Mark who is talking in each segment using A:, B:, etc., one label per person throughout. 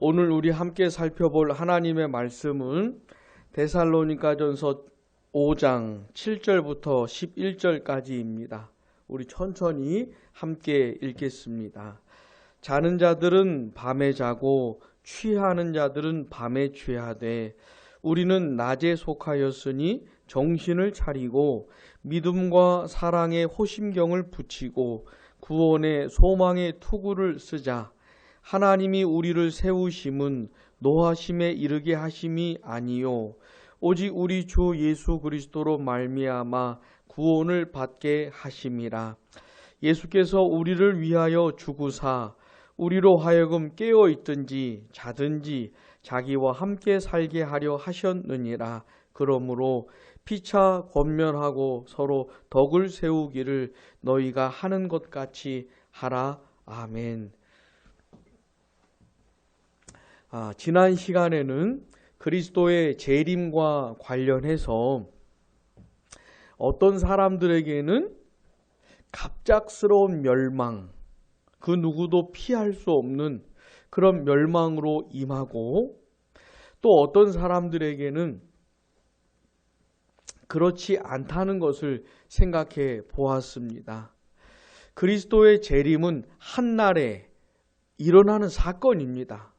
A: 오늘 우리 함께 살펴볼 하나님의 말씀은 데살로니가전서 5장 7절부터 11절까지입니다. 우리 천천히 함께 읽겠습니다. 자는 자들은 밤에 자고 취하는 자들은 밤에 취하되 우리는 낮에 속하였으니 정신을 차리고 믿음과 사랑의 호심경을 붙이고 구원의 소망의 투구를 쓰자. 하나님이 우리를 세우심은 노하심에 이르게 하심이 아니요 오직 우리 주 예수 그리스도로 말미암아 구원을 받게 하심이라. 예수께서 우리를 위하여 죽으사 우리로 하여금 깨어 있든지 자든지 자기와 함께 살게 하려 하셨느니라. 그러므로 피차 권면하고 서로 덕을 세우기를 너희가 하는 것 같이 하라. 아멘. 지난 시간에는 그리스도의 재림과 관련해서 어떤 사람들에게는 갑작스러운 멸망, 그 누구도 피할 수 없는 그런 멸망으로 임하고, 또 어떤 사람들에게는 그렇지 않다는 것을 생각해 보았습니다. 그리스도의 재림은 한날에 일어나는 사건입니다.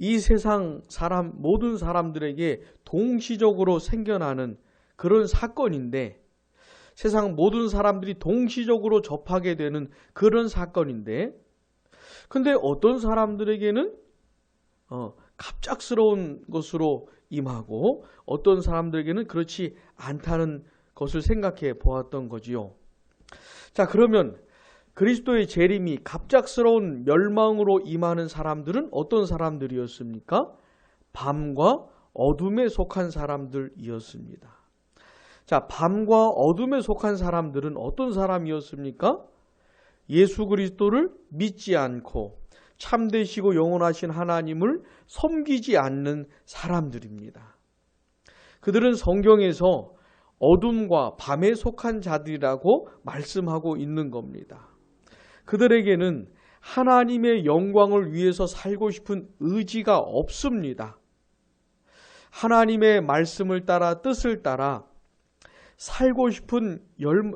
A: 이 세상 모든 사람들에게 동시적으로 생겨나는 그런 사건인데, 세상 모든 사람들이 동시적으로 접하게 되는 그런 사건인데, 근데 어떤 사람들에게는 갑작스러운 것으로 임하고 어떤 사람들에게는 그렇지 않다는 것을 생각해 보았던 거지요. 자, 그러면 그리스도의 재림이 갑작스러운 멸망으로 임하는 사람들은 어떤 사람들이었습니까? 밤과 어둠에 속한 사람들이었습니다. 자, 밤과 어둠에 속한 사람들은 어떤 사람이었습니까? 예수 그리스도를 믿지 않고 참되시고 영원하신 하나님을 섬기지 않는 사람들입니다. 그들은 성경에서 어둠과 밤에 속한 자들이라고 말씀하고 있는 겁니다. 그들에게는 하나님의 영광을 위해서 살고 싶은 의지가 없습니다. 하나님의 말씀을 따라 뜻을 따라 살고 싶은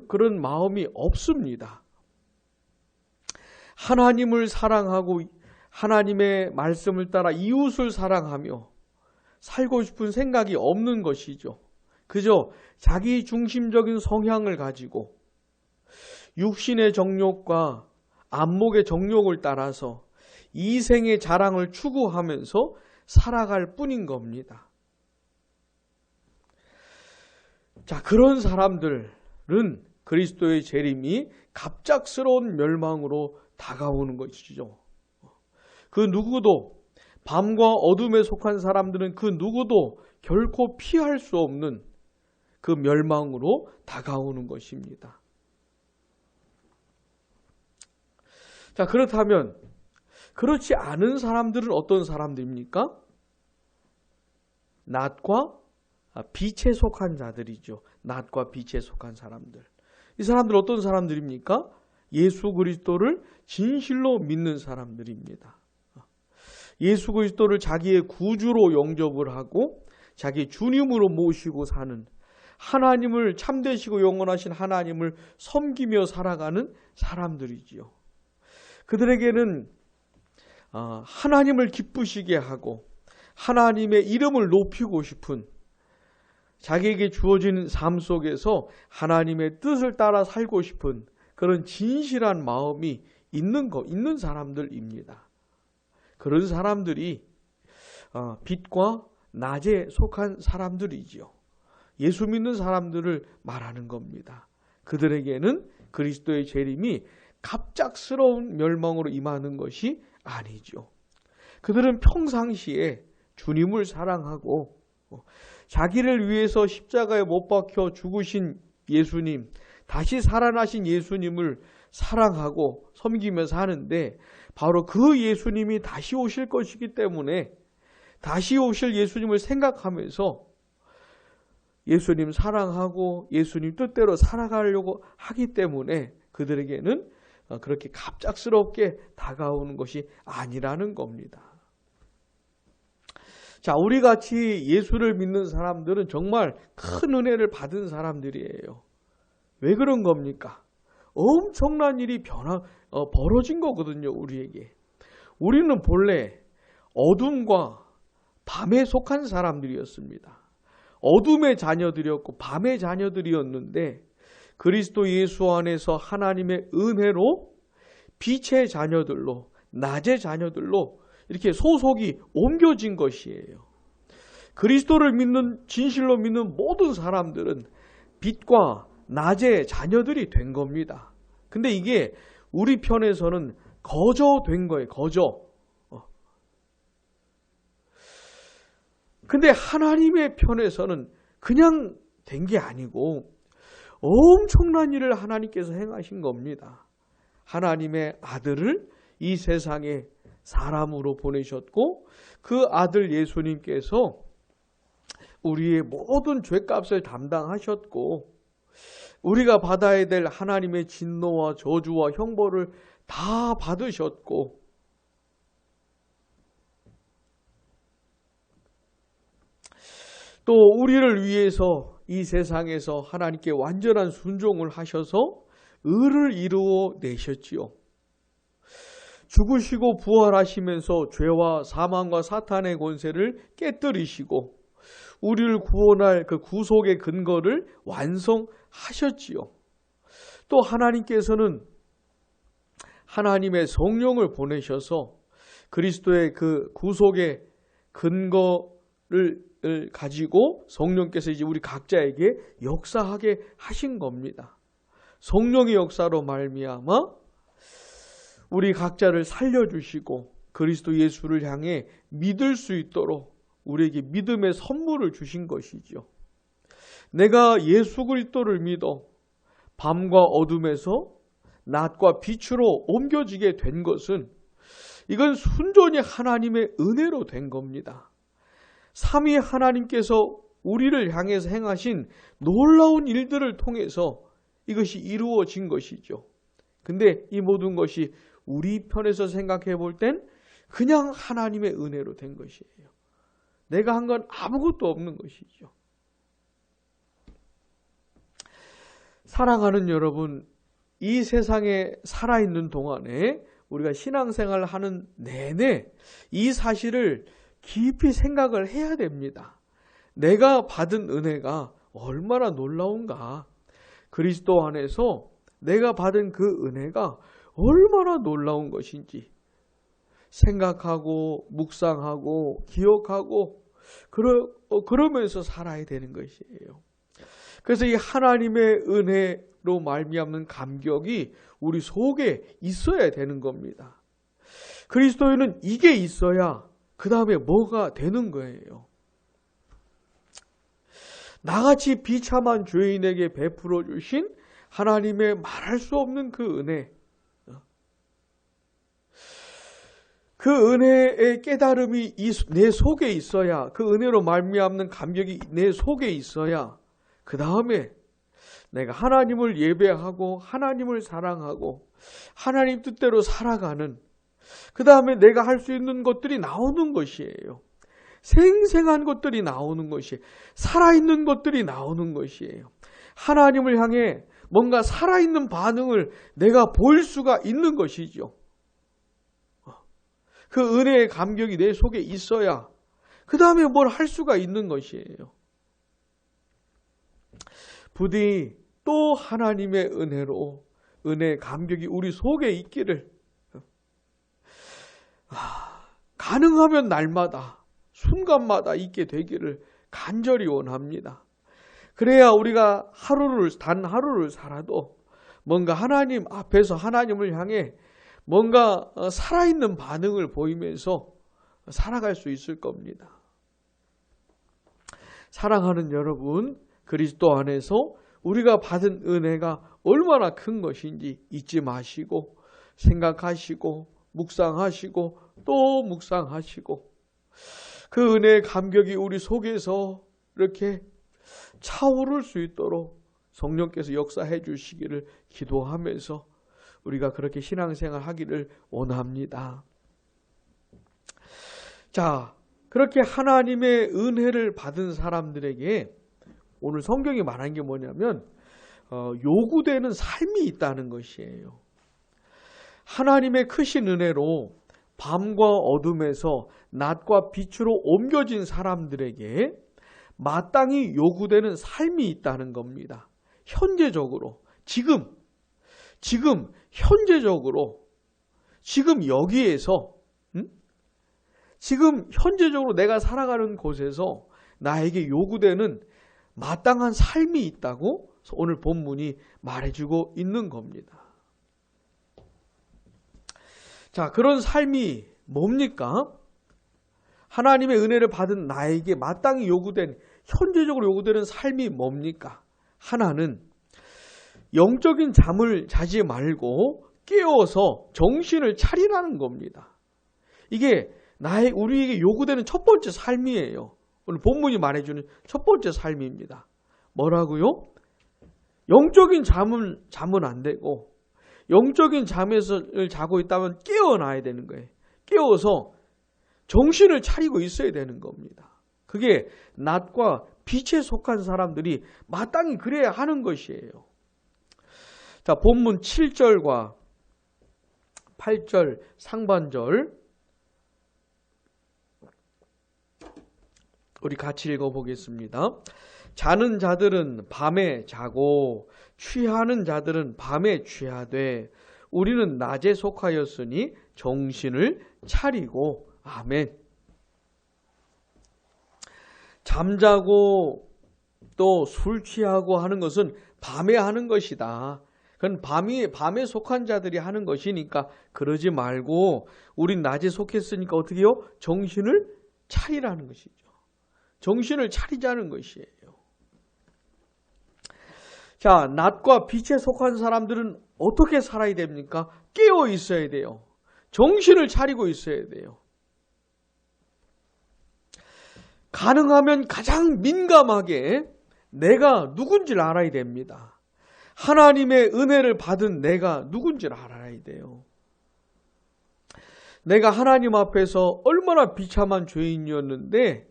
A: 그런 마음이 없습니다. 하나님을 사랑하고 하나님의 말씀을 따라 이웃을 사랑하며 살고 싶은 생각이 없는 것이죠. 그저 자기 중심적인 성향을 가지고 육신의 정욕과 안목의 정욕을 따라서 이생의 자랑을 추구하면서 살아갈 뿐인 겁니다. 자, 그런 사람들은 그리스도의 재림이 갑작스러운 멸망으로 다가오는 것이죠. 그 누구도, 밤과 어둠에 속한 사람들은 그 누구도 결코 피할 수 없는 그 멸망으로 다가오는 것입니다. 자, 그렇다면 그렇지 않은 사람들은 어떤 사람들입니까? 낮과 빛에 속한 자들이죠. 낮과 빛에 속한 사람들. 이 사람들 어떤 사람들입니까? 예수 그리스도를 진실로 믿는 사람들입니다. 예수 그리스도를 자기의 구주로 영접을 하고 자기 주님으로 모시고 사는, 하나님을 참되시고 영원하신 하나님을 섬기며 살아가는 사람들이지요. 그들에게는 하나님을 기쁘시게 하고 하나님의 이름을 높이고 싶은, 자기에게 주어진 삶 속에서 하나님의 뜻을 따라 살고 싶은 그런 진실한 마음이 있는 사람들입니다. 그런 사람들이 빛과 낮에 속한 사람들이지요. 예수 믿는 사람들을 말하는 겁니다. 그들에게는 그리스도의 재림이 갑작스러운 멸망으로 임하는 것이 아니죠. 그들은 평상시에 주님을 사랑하고 자기를 위해서 십자가에 못 박혀 죽으신 예수님, 다시 살아나신 예수님을 사랑하고 섬기며 사는데, 바로 그 예수님이 다시 오실 것이기 때문에 다시 오실 예수님을 생각하면서 예수님 사랑하고 예수님 뜻대로 살아가려고 하기 때문에 그들에게는 그렇게 갑작스럽게 다가오는 것이 아니라는 겁니다. 자, 우리 같이 예수를 믿는 사람들은 정말 큰 은혜를 받은 사람들이에요. 왜 그런 겁니까? 엄청난 일이 벌어진 거거든요, 우리에게. 우리는 본래 어둠과 밤에 속한 사람들이었습니다. 어둠의 자녀들이었고 밤의 자녀들이었는데 그리스도 예수 안에서 하나님의 은혜로 빛의 자녀들로, 낮의 자녀들로 이렇게 소속이 옮겨진 것이에요. 그리스도를 믿는, 진실로 믿는 모든 사람들은 빛과 낮의 자녀들이 된 겁니다. 근데 이게 우리 편에서는 거저된 거예요. 거저. 근데 하나님의 편에서는 그냥 된 게 아니고 엄청난 일을 하나님께서 행하신 겁니다. 하나님의 아들을 이 세상에 사람으로 보내셨고 그 아들 예수님께서 우리의 모든 죄값을 담당하셨고 우리가 받아야 될 하나님의 진노와 저주와 형벌을 다 받으셨고 또 우리를 위해서 이 세상에서 하나님께 완전한 순종을 하셔서 의를 이루어 내셨지요. 죽으시고 부활하시면서 죄와 사망과 사탄의 권세를 깨뜨리시고 우리를 구원할 그 구속의 근거를 완성하셨지요. 또 하나님께서는 하나님의 성령을 보내셔서 그리스도의 그 구속의 근거를 가지고 성령께서 이제 우리 각자에게 역사하게 하신 겁니다. 성령의 역사로 말미암아 우리 각자를 살려주시고 그리스도 예수를 향해 믿을 수 있도록 우리에게 믿음의 선물을 주신 것이죠. 내가 예수 그리스도를 믿어 밤과 어둠에서 낮과 빛으로 옮겨지게 된 것은 이건 순전히 하나님의 은혜로 된 겁니다. 삼위 하나님께서 우리를 향해서 행하신 놀라운 일들을 통해서 이것이 이루어진 것이죠. 근데 이 모든 것이 우리 편에서 생각해 볼 땐 그냥 하나님의 은혜로 된 것이에요. 내가 한 건 아무것도 없는 것이죠. 사랑하는 여러분, 이 세상에 살아있는 동안에 우리가 신앙생활을 하는 내내 이 사실을 깊이 생각을 해야 됩니다. 내가 받은 은혜가 얼마나 놀라운가. 그리스도 안에서 내가 받은 그 은혜가 얼마나 놀라운 것인지 생각하고 묵상하고 기억하고 그러면서 살아야 되는 것이에요. 그래서 이 하나님의 은혜로 말미암는 감격이 우리 속에 있어야 되는 겁니다. 그리스도에는 이게 있어야 그 다음에 뭐가 되는 거예요. 나같이 비참한 죄인에게 베풀어 주신 하나님의 말할 수 없는 그 은혜, 그 은혜의 깨달음이 내 속에 있어야, 그 은혜로 말미암는 감격이 내 속에 있어야 그 다음에 내가 하나님을 예배하고 하나님을 사랑하고 하나님 뜻대로 살아가는, 그 다음에 내가 할 수 있는 것들이 나오는 것이에요. 생생한 것들이 나오는 것이, 살아있는 것들이 나오는 것이에요. 하나님을 향해 뭔가 살아있는 반응을 내가 보일 수가 있는 것이죠. 그 은혜의 감격이 내 속에 있어야 그 다음에 뭘 할 수가 있는 것이에요. 부디 또 하나님의 은혜로 은혜의 감격이 우리 속에 있기를 가능하면 날마다 순간마다 있게 되기를 간절히 원합니다. 그래야 우리가 단 하루를 살아도 뭔가 하나님 앞에서 하나님을 향해 뭔가 살아있는 반응을 보이면서 살아갈 수 있을 겁니다. 사랑하는 여러분, 그리스도 안에서 우리가 받은 은혜가 얼마나 큰 것인지 잊지 마시고 생각하시고 묵상하시고 또 묵상하시고 그 은혜의 감격이 우리 속에서 이렇게 차오를 수 있도록 성령께서 역사해 주시기를 기도하면서 우리가 그렇게 신앙생활 하기를 원합니다. 자, 그렇게 하나님의 은혜를 받은 사람들에게 오늘 성경이 말한 게 뭐냐면 요구되는 삶이 있다는 것이에요. 하나님의 크신 은혜로 밤과 어둠에서 낮과 빛으로 옮겨진 사람들에게 마땅히 요구되는 삶이 있다는 겁니다. 현재적으로, 지금 현재적으로, 지금 여기에서, 지금 현재적으로 내가 살아가는 곳에서 나에게 요구되는 마땅한 삶이 있다고 오늘 본문이 말해주고 있는 겁니다. 자, 그런 삶이 뭡니까? 하나님의 은혜를 받은 나에게 마땅히 요구된, 현재적으로 요구되는 삶이 뭡니까? 하나는 영적인 잠을 자지 말고 깨어서 정신을 차리라는 겁니다. 이게 우리에게 요구되는 첫 번째 삶이에요. 오늘 본문이 말해주는 첫 번째 삶입니다. 뭐라고요? 영적인 잠은 안 되고 영적인 잠을 자고 있다면 깨어나야 되는 거예요. 깨어서 정신을 차리고 있어야 되는 겁니다. 그게 낮과 빛에 속한 사람들이 마땅히 그래야 하는 것이에요. 자, 본문 7절과 8절 상반절 우리 같이 읽어보겠습니다. 자는 자들은 밤에 자고 취하는 자들은 밤에 취하되 우리는 낮에 속하였으니 정신을 차리고. 아멘. 잠자고 또 술 취하고 하는 것은 밤에 하는 것이다. 그건 밤에 속한 자들이 하는 것이니까 그러지 말고 우린 낮에 속했으니까 어떻게 해요? 정신을 차리라는 것이죠. 정신을 차리자는 것이에요. 자, 낮과 빛에 속한 사람들은 어떻게 살아야 됩니까? 깨어 있어야 돼요. 정신을 차리고 있어야 돼요. 가능하면 가장 민감하게 내가 누군지를 알아야 됩니다. 하나님의 은혜를 받은 내가 누군지를 알아야 돼요. 내가 하나님 앞에서 얼마나 비참한 죄인이었는데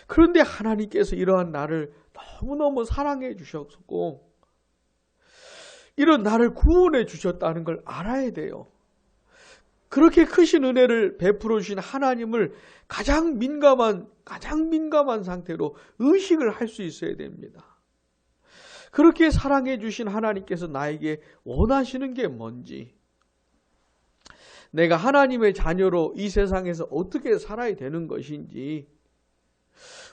A: 그런데 하나님께서 이러한 나를 너무너무 사랑해 주셨고 이런 나를 구원해 주셨다는 걸 알아야 돼요. 그렇게 크신 은혜를 베풀어 주신 하나님을 가장 민감한 상태로 의식을 할 수 있어야 됩니다. 그렇게 사랑해 주신 하나님께서 나에게 원하시는 게 뭔지, 내가 하나님의 자녀로 이 세상에서 어떻게 살아야 되는 것인지,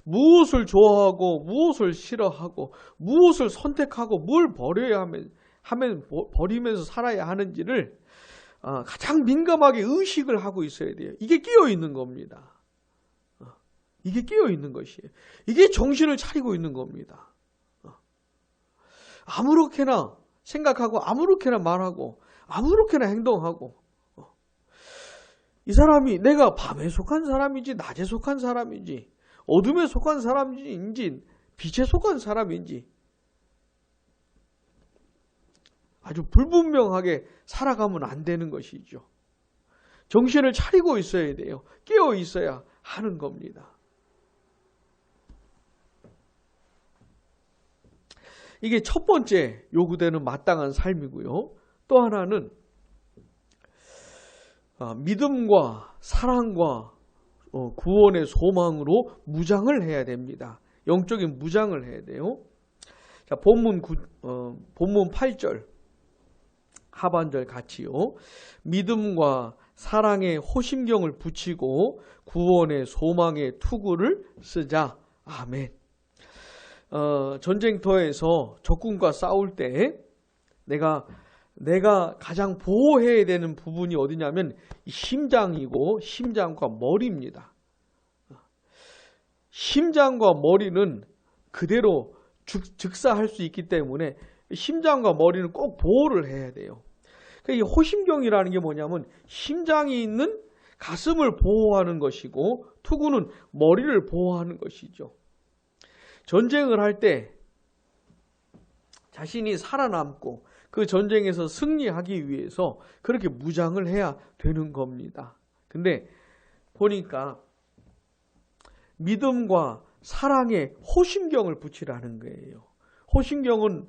A: 무엇을 좋아하고 무엇을 싫어하고 무엇을 선택하고 뭘 버려야 하면 버리면서 살아야 하는지를 가장 민감하게 의식을 하고 있어야 돼요. 이게 끼어 있는 겁니다. 이게 끼어 있는 것이에요. 이게 정신을 차리고 있는 겁니다. 아무렇게나 생각하고 아무렇게나 말하고 아무렇게나 행동하고 이 사람이 내가 밤에 속한 사람인지 낮에 속한 사람인지 어둠에 속한 사람인지 빛에 속한 사람인지 아주 불분명하게 살아가면 안 되는 것이죠. 정신을 차리고 있어야 돼요. 깨어 있어야 하는 겁니다. 이게 첫 번째 요구되는 마땅한 삶이고요. 또 하나는 믿음과 사랑과 구원의 소망으로 무장을 해야 됩니다. 영적인 무장을 해야 돼요. 자, 본문 8절 하반절 같이요. 믿음과 사랑의 호심경을 붙이고 구원의 소망의 투구를 쓰자. 아멘. 전쟁터에서 적군과 싸울 때 내가 가장 보호해야 되는 부분이 어디냐면 심장이고 심장과 머리입니다. 심장과 머리는 그대로 즉사할 수 있기 때문에 심장과 머리는 꼭 보호를 해야 돼요. 이 호심경이라는 게 뭐냐면 심장이 있는 가슴을 보호하는 것이고 투구는 머리를 보호하는 것이죠. 전쟁을 할 때 자신이 살아남고 그 전쟁에서 승리하기 위해서 그렇게 무장을 해야 되는 겁니다. 근데 보니까 믿음과 사랑에 호심경을 붙이라는 거예요. 호심경은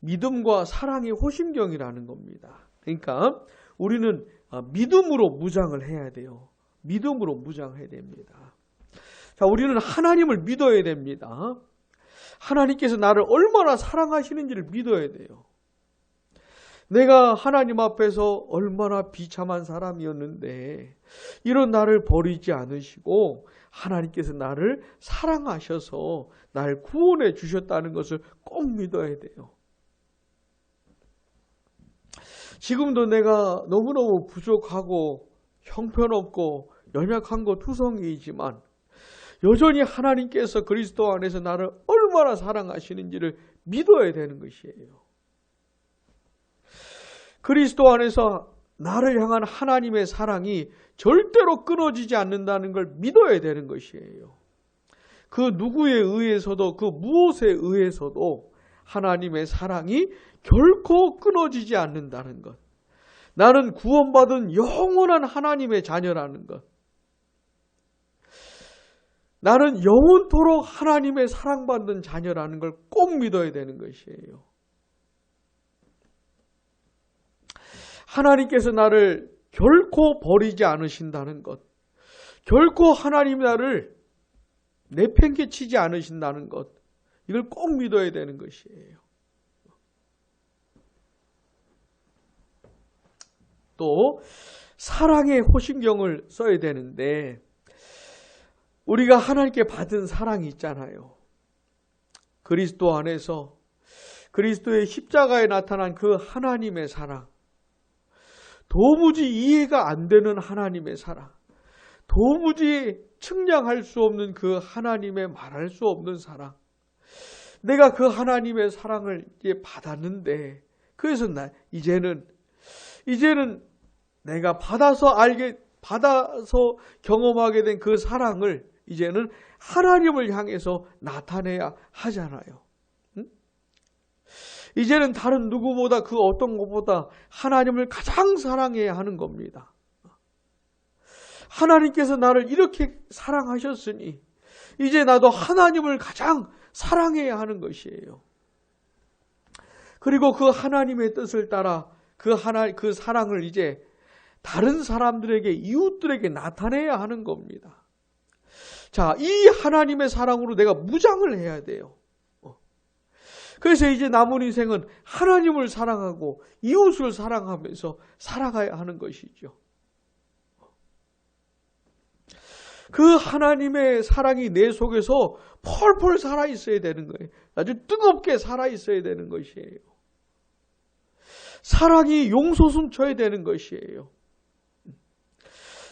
A: 믿음과 사랑의 호심경이라는 겁니다. 그러니까 우리는 믿음으로 무장을 해야 돼요. 믿음으로 무장해야 됩니다. 자, 우리는 하나님을 믿어야 됩니다. 하나님께서 나를 얼마나 사랑하시는지를 믿어야 돼요. 내가 하나님 앞에서 얼마나 비참한 사람이었는데 이런 나를 버리지 않으시고 하나님께서 나를 사랑하셔서 날 구원해 주셨다는 것을 꼭 믿어야 돼요. 지금도 내가 너무너무 부족하고 형편없고 연약한 거 투성이지만 여전히 하나님께서 그리스도 안에서 나를 얼마나 사랑하시는지를 믿어야 되는 것이에요. 그리스도 안에서 나를 향한 하나님의 사랑이 절대로 끊어지지 않는다는 걸 믿어야 되는 것이에요. 그 누구에 의해서도 그 무엇에 의해서도 하나님의 사랑이 결코 끊어지지 않는다는 것. 나는 구원받은 영원한 하나님의 자녀라는 것. 나는 영원토록 하나님의 사랑받는 자녀라는 걸 꼭 믿어야 되는 것이에요. 하나님께서 나를 결코 버리지 않으신다는 것. 결코 하나님 나를 내팽개치지 않으신다는 것. 이걸 꼭 믿어야 되는 것이에요. 또 사랑의 호심경을 써야 되는데 우리가 하나님께 받은 사랑이 있잖아요. 그리스도 안에서 그리스도의 십자가에 나타난 그 하나님의 사랑. 도무지 이해가 안 되는 하나님의 사랑. 도무지 측량할 수 없는 그 하나님의 말할 수 없는 사랑. 내가 그 하나님의 사랑을 이제 받았는데 그래서 이제는 내가 받아서 경험하게 된 그 사랑을 이제는 하나님을 향해서 나타내야 하잖아요. 응? 이제는 다른 누구보다 그 어떤 것보다 하나님을 가장 사랑해야 하는 겁니다. 하나님께서 나를 이렇게 사랑하셨으니 이제 나도 하나님을 가장 사랑해야 하는 것이에요. 그리고 그 하나님의 뜻을 따라 그 사랑을 이제 다른 사람들에게, 이웃들에게 나타내야 하는 겁니다. 자, 이 하나님의 사랑으로 내가 무장을 해야 돼요. 그래서 이제 남은 인생은 하나님을 사랑하고 이웃을 사랑하면서 살아가야 하는 것이죠. 그 하나님의 사랑이 내 속에서 펄펄 살아있어야 되는 거예요. 아주 뜨겁게 살아있어야 되는 것이에요. 사랑이 용솟음 쳐야 되는 것이에요.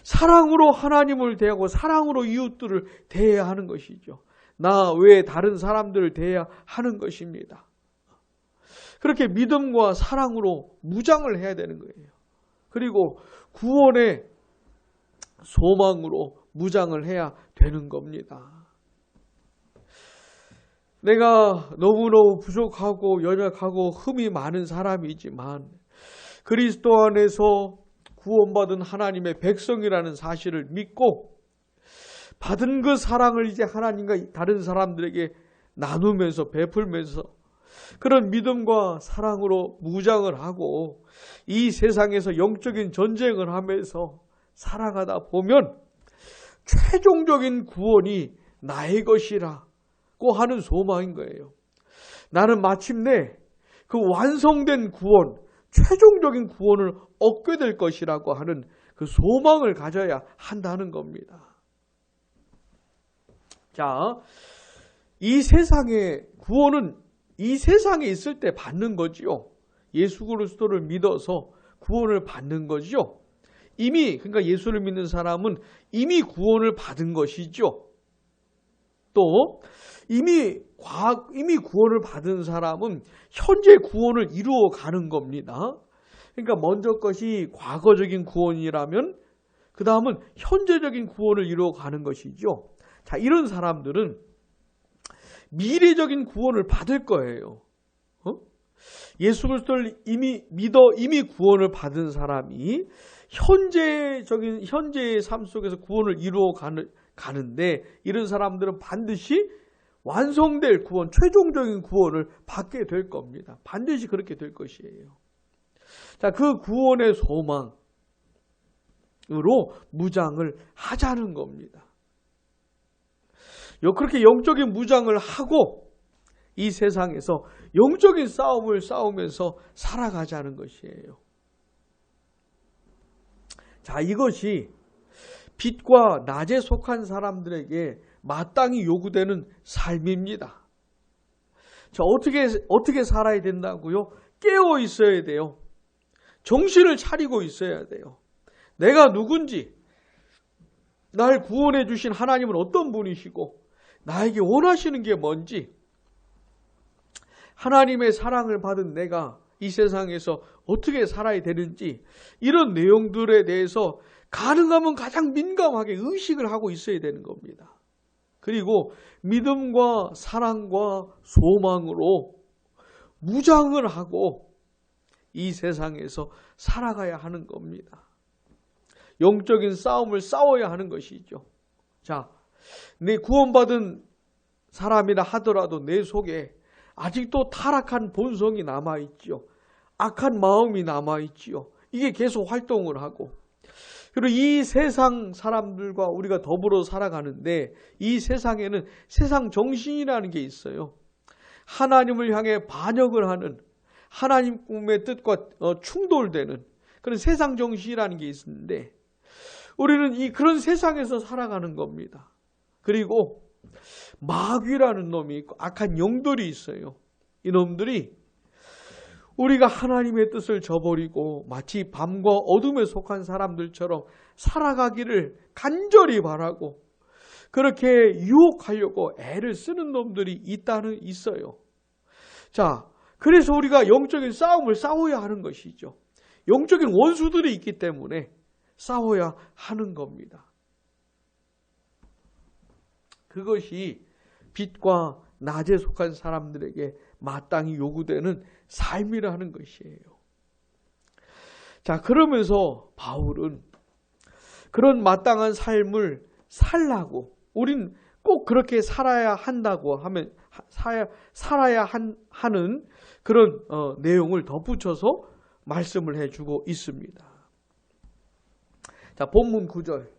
A: 사랑으로 하나님을 대하고 사랑으로 이웃들을 대해야 하는 것이죠. 나 외에 다른 사람들을 대해야 하는 것입니다. 그렇게 믿음과 사랑으로 무장을 해야 되는 거예요. 그리고 구원의 소망으로 무장을 해야 되는 겁니다. 내가 너무너무 부족하고 연약하고 흠이 많은 사람이지만 그리스도 안에서 구원받은 하나님의 백성이라는 사실을 믿고 받은 그 사랑을 이제 하나님과 다른 사람들에게 나누면서 베풀면서 그런 믿음과 사랑으로 무장을 하고 이 세상에서 영적인 전쟁을 하면서 살아가다 보면 최종적인 구원이 나의 것이라고 하는 소망인 거예요. 나는 마침내 그 완성된 구원, 최종적인 구원을 얻게 될 것이라고 하는 그 소망을 가져야 한다는 겁니다. 자, 이 세상의 구원은 이 세상에 있을 때 받는 거지요. 예수 그리스도를 믿어서 구원을 받는 거지요. 그러니까 예수를 믿는 사람은 이미 구원을 받은 것이죠. 또 이미 구원을 받은 사람은 현재 구원을 이루어 가는 겁니다. 그러니까 먼저 것이 과거적인 구원이라면 그 다음은 현재적인 구원을 이루어 가는 것이죠. 자, 이런 사람들은 미래적인 구원을 받을 거예요. 예수 그리스도를 이미 구원을 받은 사람이 현재의 삶 속에서 구원을 이루어 가는데 이런 사람들은 반드시 완성될 구원, 최종적인 구원을 받게 될 겁니다. 반드시 그렇게 될 것이에요. 자, 그 구원의 소망으로 무장을 하자는 겁니다. 그렇게 영적인 무장을 하고 이 세상에서 영적인 싸움을 싸우면서 살아가자는 것이에요. 자, 이것이 빛과 낮에 속한 사람들에게 마땅히 요구되는 삶입니다. 자, 어떻게 살아야 된다고요? 깨어 있어야 돼요. 정신을 차리고 있어야 돼요. 내가 누군지, 날 구원해 주신 하나님은 어떤 분이시고 나에게 원하시는 게 뭔지, 하나님의 사랑을 받은 내가 이 세상에서 어떻게 살아야 되는지, 이런 내용들에 대해서 가능하면 가장 민감하게 의식을 하고 있어야 되는 겁니다. 그리고 믿음과 사랑과 소망으로 무장을 하고 이 세상에서 살아가야 하는 겁니다. 영적인 싸움을 싸워야 하는 것이죠. 자, 내 구원받은 사람이라 하더라도 내 속에 아직도 타락한 본성이 남아있지요. 악한 마음이 남아있지요. 이게 계속 활동을 하고, 그리고 이 세상 사람들과 우리가 더불어 살아가는데 이 세상에는 세상 정신이라는 게 있어요. 하나님을 향해 반역을 하는, 하나님의 뜻과 충돌되는 그런 세상 정신이라는 게 있는데 우리는 그런 세상에서 살아가는 겁니다. 그리고 마귀라는 놈이 있고 악한 영들이 있어요. 이놈들이 우리가 하나님의 뜻을 저버리고 마치 밤과 어둠에 속한 사람들처럼 살아가기를 간절히 바라고 그렇게 유혹하려고 애를 쓰는 놈들이 있어요. 자, 그래서 우리가 영적인 싸움을 싸워야 하는 것이죠. 영적인 원수들이 있기 때문에 싸워야 하는 겁니다. 그것이 빛과 낮에 속한 사람들에게 마땅히 요구되는 삶이라는 것이에요. 자, 그러면서 바울은 그런 마땅한 삶을 살라고, 우린 꼭 그렇게 살아야 한다고 하면 살아야 하는 그런 내용을 덧붙여서 말씀을 해주고 있습니다. 자, 본문 9절.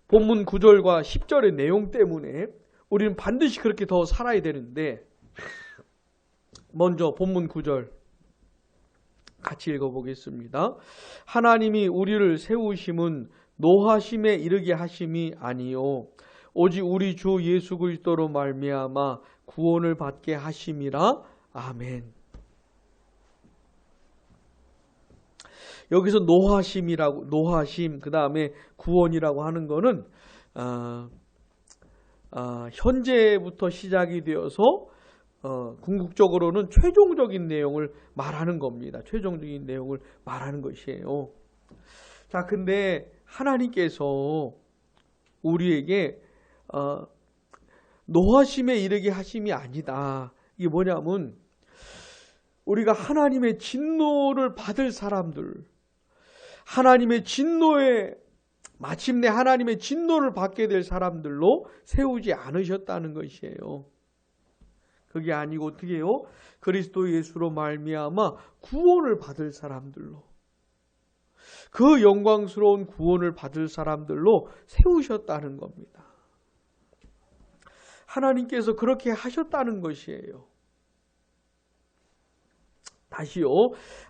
A: 본문 9절과 10절의 내용 때문에 우리는 반드시 그렇게 더 살아야 되는데, 먼저 본문 9절 같이 읽어보겠습니다. 하나님이 우리를 세우심은 노하심에 이르게 하심이 아니요 오직 우리 주 예수 그리스도로 말미암아 구원을 받게 하심이라. 아멘. 여기서 노하심 그 다음에 구원이라고 하는 것은 현재부터 시작이 되어서 궁극적으로는 최종적인 내용을 말하는 겁니다. 최종적인 내용을 말하는 것이에요. 자, 근데 하나님께서 우리에게 노하심에 이르게 하심이 아니다. 이게 뭐냐면 우리가 하나님의 진노를 받을 사람들, 마침내 하나님의 진노를 받게 될 사람들로 세우지 않으셨다는 것이에요. 그게 아니고 어떻게 해요? 그리스도 예수로 말미암아 구원을 받을 사람들로, 그 영광스러운 구원을 받을 사람들로 세우셨다는 겁니다. 하나님께서 그렇게 하셨다는 것이에요. 다시요.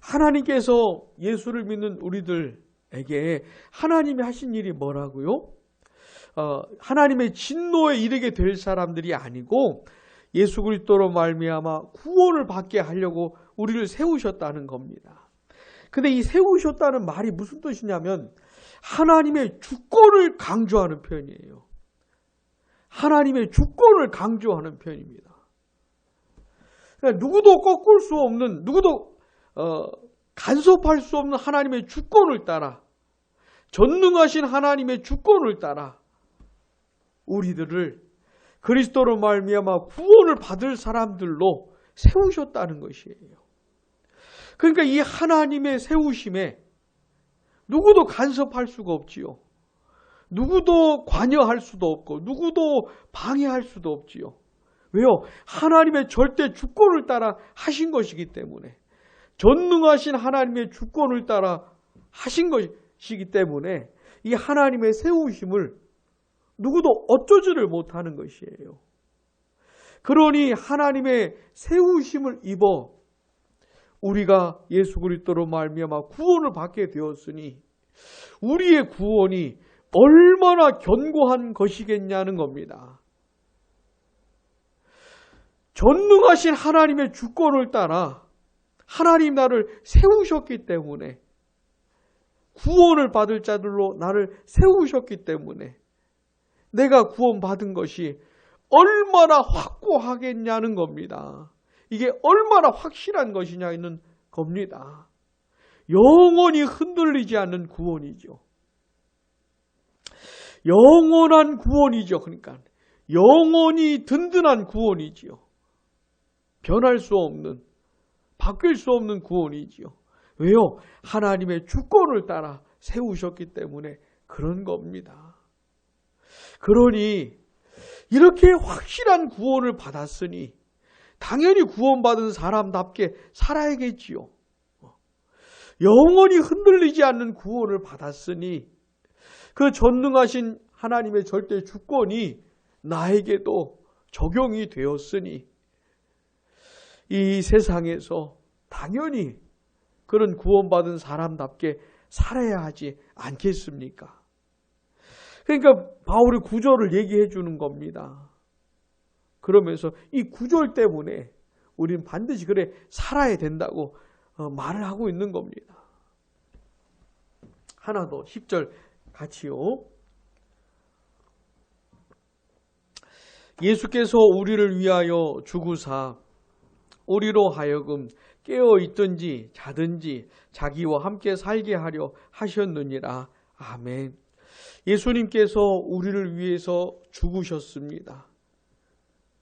A: 하나님께서 예수를 믿는 우리들에게 하나님이 하신 일이 뭐라고요? 하나님의 진노에 이르게 될 사람들이 아니고 예수 그리스도로 말미암아 구원을 받게 하려고 우리를 세우셨다는 겁니다. 근데 이 세우셨다는 말이 무슨 뜻이냐면 하나님의 주권을 강조하는 표현이에요. 하나님의 주권을 강조하는 표현입니다. 그러니까 누구도 꺾을 수 없는, 누구도 간섭할 수 없는 하나님의 주권을 따라, 전능하신 하나님의 주권을 따라 우리들을 그리스도로 말미암아 구원을 받을 사람들로 세우셨다는 것이에요. 그러니까 이 하나님의 세우심에 누구도 간섭할 수가 없지요. 누구도 관여할 수도 없고 누구도 방해할 수도 없지요. 왜요? 하나님의 절대 주권을 따라 하신 것이기 때문에, 전능하신 하나님의 주권을 따라 하신 것이기 때문에 이 하나님의 세우심을 누구도 어쩌지를 못하는 것이에요. 그러니 하나님의 세우심을 입어 우리가 예수 그리스도로 말미암아 구원을 받게 되었으니 우리의 구원이 얼마나 견고한 것이겠냐는 겁니다. 전능하신 하나님의 주권을 따라 하나님 나를 세우셨기 때문에, 구원을 받을 자들로 나를 세우셨기 때문에 내가 구원받은 것이 얼마나 확고하겠냐는 겁니다. 이게 얼마나 확실한 것이냐는 겁니다. 영원히 흔들리지 않는 구원이죠. 영원한 구원이죠. 그러니까 영원히 든든한 구원이지요. 변할 수 없는, 바뀔 수 없는 구원이지요. 왜요? 하나님의 주권을 따라 세우셨기 때문에 그런 겁니다. 그러니 이렇게 확실한 구원을 받았으니 당연히 구원받은 사람답게 살아야겠지요. 영원히 흔들리지 않는 구원을 받았으니 그 전능하신 하나님의 절대 주권이 나에게도 적용이 되었으니 이 세상에서 당연히 그런 구원받은 사람답게 살아야 하지 않겠습니까? 그러니까 바울이 구절을 얘기해 주는 겁니다. 그러면서 이 구절 때문에 우리는 반드시 그래 살아야 된다고 말을 하고 있는 겁니다. 하나 더 10절 같이요. 예수께서 우리를 위하여 죽으사 우리로 하여금 깨어 있든지 자든지 자기와 함께 살게 하려 하셨느니라. 아멘. 예수님께서 우리를 위해서 죽으셨습니다.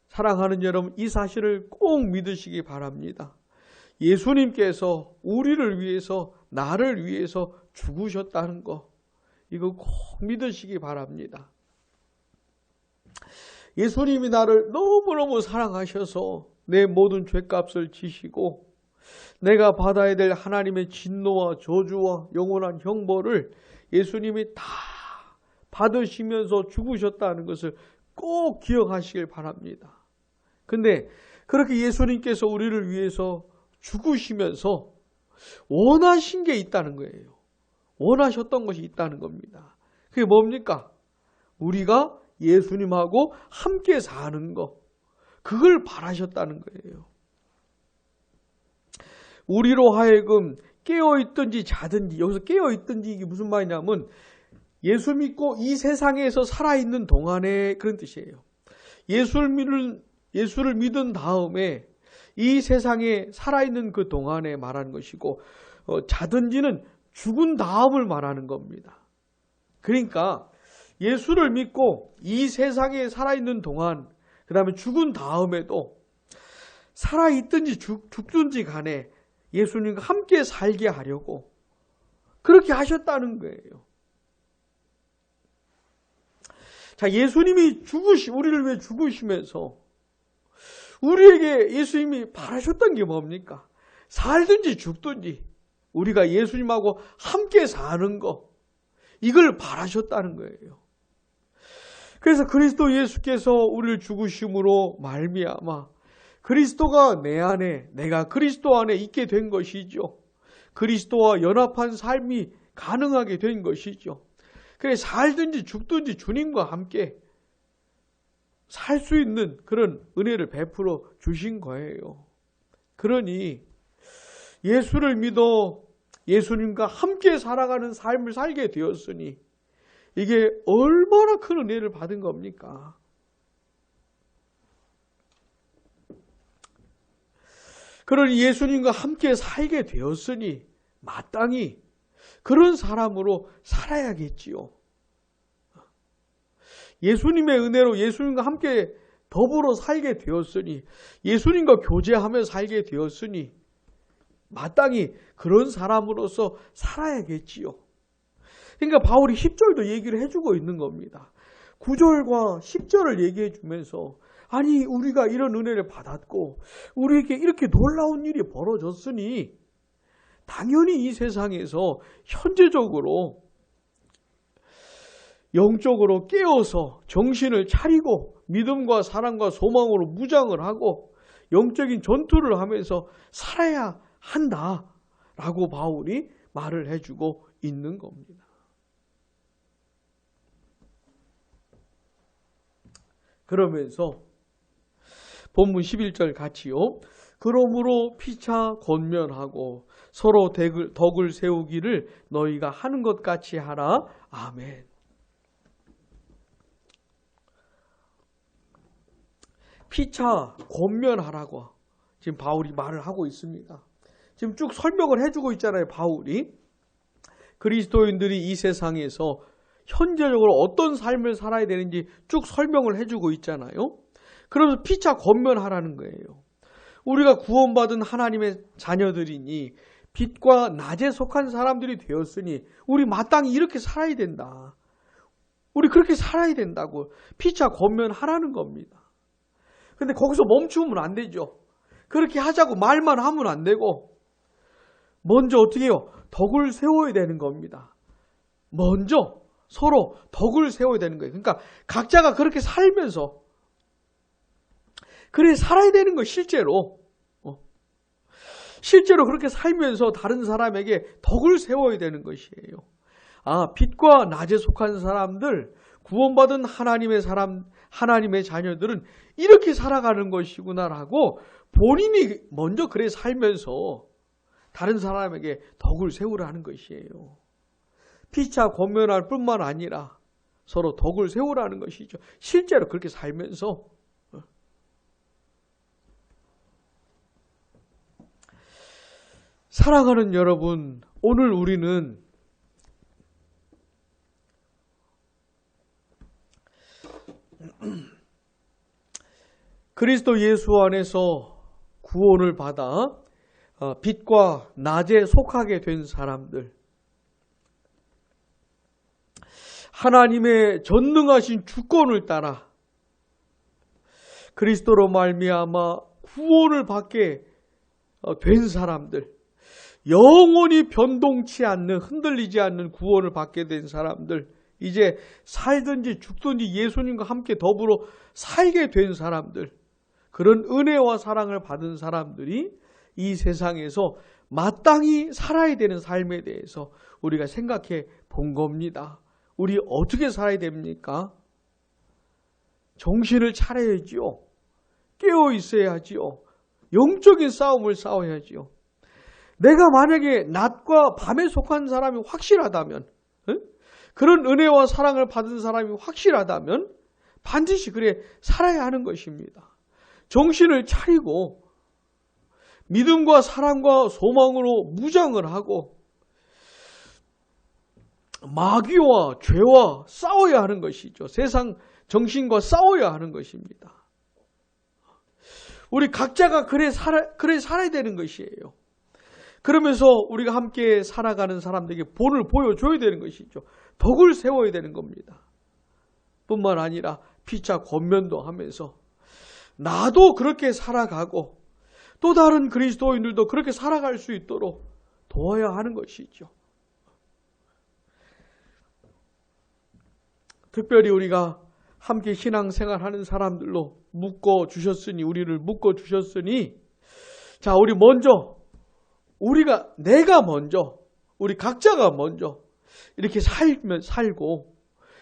A: 사랑하는 여러분, 이 사실을 꼭 믿으시기 바랍니다. 예수님께서 우리를 위해서, 나를 위해서 죽으셨다는 거, 이거 꼭 믿으시기 바랍니다. 예수님이 나를 너무너무 사랑하셔서 내 모든 죄값을 지시고 내가 받아야 될 하나님의 진노와 저주와 영원한 형벌을 예수님이 다 받으시면서 죽으셨다는 것을 꼭 기억하시길 바랍니다. 근데 그렇게 예수님께서 우리를 위해서 죽으시면서 원하신 게 있다는 거예요. 원하셨던 것이 있다는 겁니다. 그게 뭡니까? 우리가 예수님하고 함께 사는 것, 그걸 바라셨다는 거예요. 우리로 하여금 깨어있든지 자든지, 여기서 깨어있든지 이게 무슨 말이냐면 예수 믿고 이 세상에서 살아있는 동안에 그런 뜻이에요. 예수를 믿은 다음에 이 세상에 살아있는 그 동안에 말하는 것이고, 자든지는 죽은 다음을 말하는 겁니다. 그러니까 예수를 믿고 이 세상에 살아있는 동안, 그 다음에 죽은 다음에도 살아있든지 죽든지 간에 예수님과 함께 살게 하려고 그렇게 하셨다는 거예요. 자, 예수님이 우리를 위해 죽으시면서 우리에게 예수님이 바라셨던 게 뭡니까? 살든지 죽든지 우리가 예수님하고 함께 사는 거, 이걸 바라셨다는 거예요. 그래서 그리스도 예수께서 우리를 죽으심으로 말미암아 그리스도가 내 안에, 내가 그리스도 안에 있게 된 것이죠. 그리스도와 연합한 삶이 가능하게 된 것이죠. 그래 살든지 죽든지 주님과 함께 살 수 있는 그런 은혜를 베풀어 주신 거예요. 그러니 예수를 믿어 예수님과 함께 살아가는 삶을 살게 되었으니 이게 얼마나 큰 은혜를 받은 겁니까? 그러니 예수님과 함께 살게 되었으니 마땅히 그런 사람으로 살아야겠지요. 예수님의 은혜로 예수님과 함께 더불어 살게 되었으니, 예수님과 교제하며 살게 되었으니 마땅히 그런 사람으로서 살아야겠지요. 그러니까 바울이 10절도 얘기를 해주고 있는 겁니다. 9절과 10절을 얘기해 주면서 아니 우리가 이런 은혜를 받았고 우리에게 이렇게 놀라운 일이 벌어졌으니 당연히 이 세상에서 현재적으로 영적으로 깨어서 정신을 차리고 믿음과 사랑과 소망으로 무장을 하고 영적인 전투를 하면서 살아야 한다라고 바울이 말을 해주고 있는 겁니다. 그러면서 본문 11절 같이요. 그러므로 피차 권면하고 서로 덕을 세우기를 너희가 하는 것 같이 하라. 아멘. 피차 권면하라고 지금 바울이 말을 하고 있습니다. 지금 쭉 설명을 해주고 있잖아요. 바울이. 그리스도인들이 이 세상에서 현재적으로 어떤 삶을 살아야 되는지 쭉 설명을 해주고 있잖아요. 그러면서 피차 권면하라는 거예요. 우리가 구원받은 하나님의 자녀들이니 빛과 낮에 속한 사람들이 되었으니 우리 마땅히 이렇게 살아야 된다. 우리 그렇게 살아야 된다고 피차 권면하라는 겁니다. 근데 거기서 멈추면 안 되죠. 그렇게 하자고 말만 하면 안 되고 먼저 어떻게 해요? 덕을 세워야 되는 겁니다. 먼저 서로 덕을 세워야 되는 거예요. 그러니까 각자가 그렇게 살면서 그래 살아야 되는 거 실제로. 실제로 그렇게 살면서 다른 사람에게 덕을 세워야 되는 것이에요. 빛과 낮에 속한 사람들, 구원받은 하나님의 자녀들은 이렇게 살아가는 것이구나라고 본인이 먼저 그래 살면서 다른 사람에게 덕을 세우라는 것이에요. 피차 권면할 뿐만 아니라 서로 덕을 세우라는 것이죠. 실제로 그렇게 살면서 사랑하는 여러분, 오늘 우리는 그리스도 예수 안에서 구원을 받아 빛과 낮에 속하게 된 사람들, 하나님의 전능하신 주권을 따라 그리스도로 말미암아 구원을 받게 된 사람들, 영원히 변동치 않는, 흔들리지 않는 구원을 받게 된 사람들, 이제 살든지 죽든지 예수님과 함께 더불어 살게 된 사람들, 그런 은혜와 사랑을 받은 사람들이 이 세상에서 마땅히 살아야 되는 삶에 대해서 우리가 생각해 본 겁니다. 우리 어떻게 살아야 됩니까? 정신을 차려야지요. 깨어 있어야지요. 영적인 싸움을 싸워야지요. 내가 만약에 낮과 밤에 속한 사람이 확실하다면, 그런 은혜와 사랑을 받은 사람이 확실하다면 반드시 그래 살아야 하는 것입니다. 정신을 차리고 믿음과 사랑과 소망으로 무장을 하고 마귀와 죄와 싸워야 하는 것이죠. 세상 정신과 싸워야 하는 것입니다. 우리 각자가 그래 살아야 되는 것이에요. 그러면서 우리가 함께 살아가는 사람들에게 본을 보여줘야 되는 것이죠. 덕을 세워야 되는 겁니다. 뿐만 아니라 피차 권면도 하면서 나도 그렇게 살아가고 또 다른 그리스도인들도 그렇게 살아갈 수 있도록 도와야 하는 것이죠. 특별히 우리가 함께 신앙생활하는 사람들로 우리를 묶어주셨으니 자, 우리 먼저 내가 먼저, 우리 각자가 먼저 이렇게 살고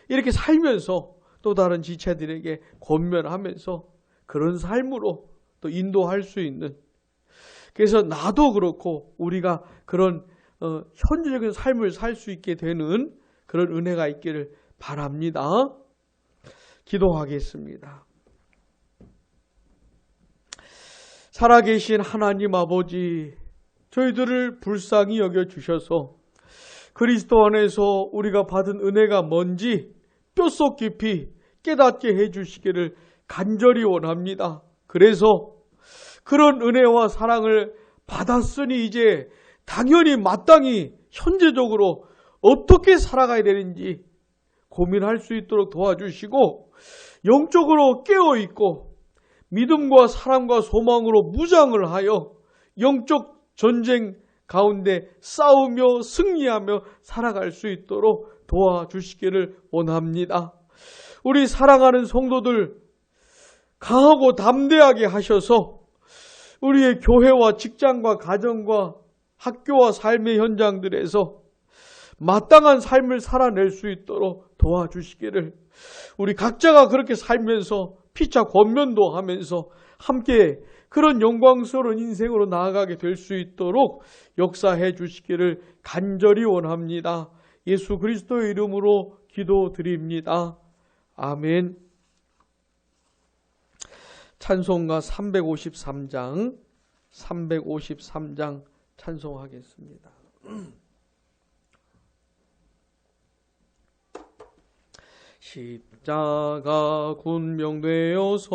A: 이렇게 살면서 또 다른 지체들에게 권면하면서 그런 삶으로 또 인도할 수 있는, 그래서 나도 그렇고 우리가 그런 현재적인 삶을 살 수 있게 되는 그런 은혜가 있기를 바랍니다. 기도하겠습니다. 살아계신 하나님 아버지, 저희들을 불쌍히 여겨주셔서 그리스도 안에서 우리가 받은 은혜가 뭔지 뼛속 깊이 깨닫게 해주시기를 간절히 원합니다. 그래서 그런 은혜와 사랑을 받았으니 이제 당연히 마땅히 현재적으로 어떻게 살아가야 되는지 고민할 수 있도록 도와주시고 영적으로 깨어있고 믿음과 사랑과 소망으로 무장을 하여 영적 전쟁 가운데 싸우며 승리하며 살아갈 수 있도록 도와주시기를 원합니다. 우리 사랑하는 성도들 강하고 담대하게 하셔서 우리의 교회와 직장과 가정과 학교와 삶의 현장들에서 마땅한 삶을 살아낼 수 있도록 도와주시기를, 우리 각자가 그렇게 살면서 피차 권면도 하면서 함께 그런 영광스러운 인생으로 나아가게 될 수 있도록 역사해 주시기를 간절히 원합니다. 예수 그리스도의 이름으로 기도드립니다. 아멘. 찬송가 353장 찬송하겠습니다. 십자가 군명되어서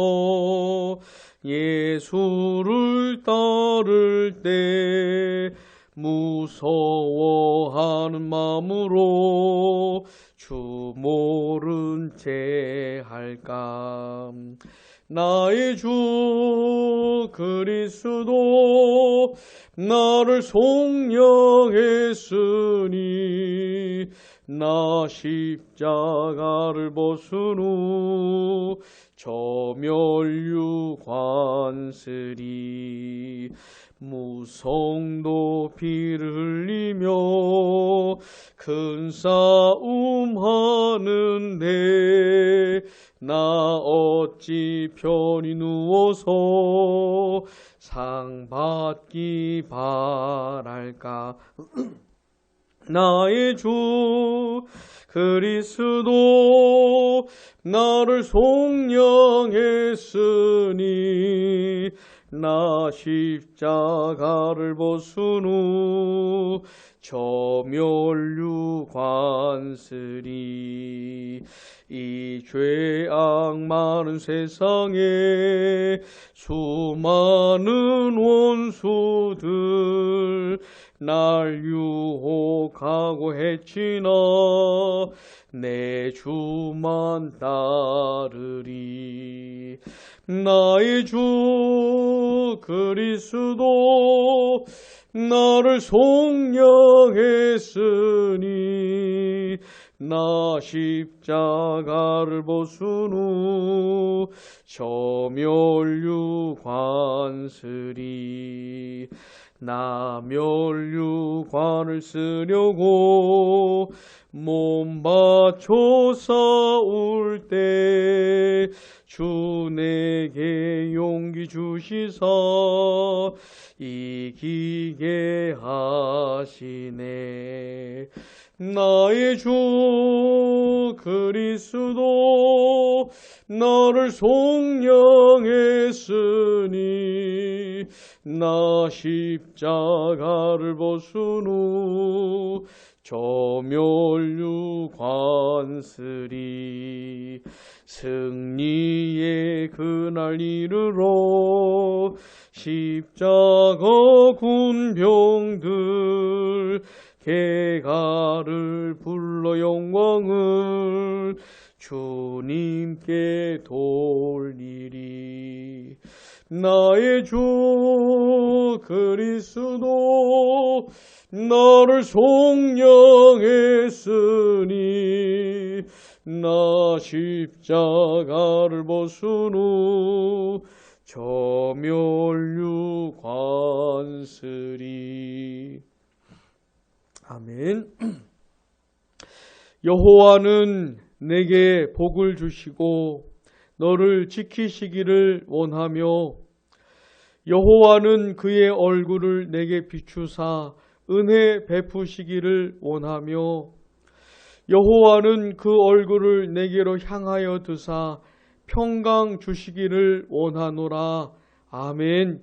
A: 예수를 따를 때 무서워하는 마음으로 주 모른 채 할까. 나의 주 그리스도 나를 속량했으니 나 십자가를 벗은 후 저멸류 관쓰리. 무성도 피를 흘리며 큰 싸움 하는데 나 어찌 편히 누워서 상 받기 바랄까. 나의 주 그리스도 나를 속량했으니 나 십자가를 벗은 후 저멸류 관쓰리. 이 죄악 많은 세상에 수많은 원수들 날 유혹하고 해치나 내 주만 따르리. 나의 주 그리스도 나를 속량했으니 나 십자가를 벗은 후 저멸류 관쓰리. 나 멸류관을 쓰려고 몸 바쳐 싸울 때 주 내게 용기 주시사 이기게 하시네. 나의 주 그리스도 나를 속량했으니 나 십자가를 벗은 후 저멸류 관쓰리. 승리의 그날 이르러 십자가 군병들 개가를 불러 영광을 주님께 돌리리. 나의 주 그리스도 나를 속량했으니 나 십자가를 벗은 후 저멸류 관쓰리. 아멘. 여호와는 내게 복을 주시고 너를 지키시기를 원하며 여호와는 그의 얼굴을 내게 비추사 은혜 베푸시기를 원하며 여호와는 그 얼굴을 내게로 향하여 드사 평강 주시기를 원하노라. 아멘.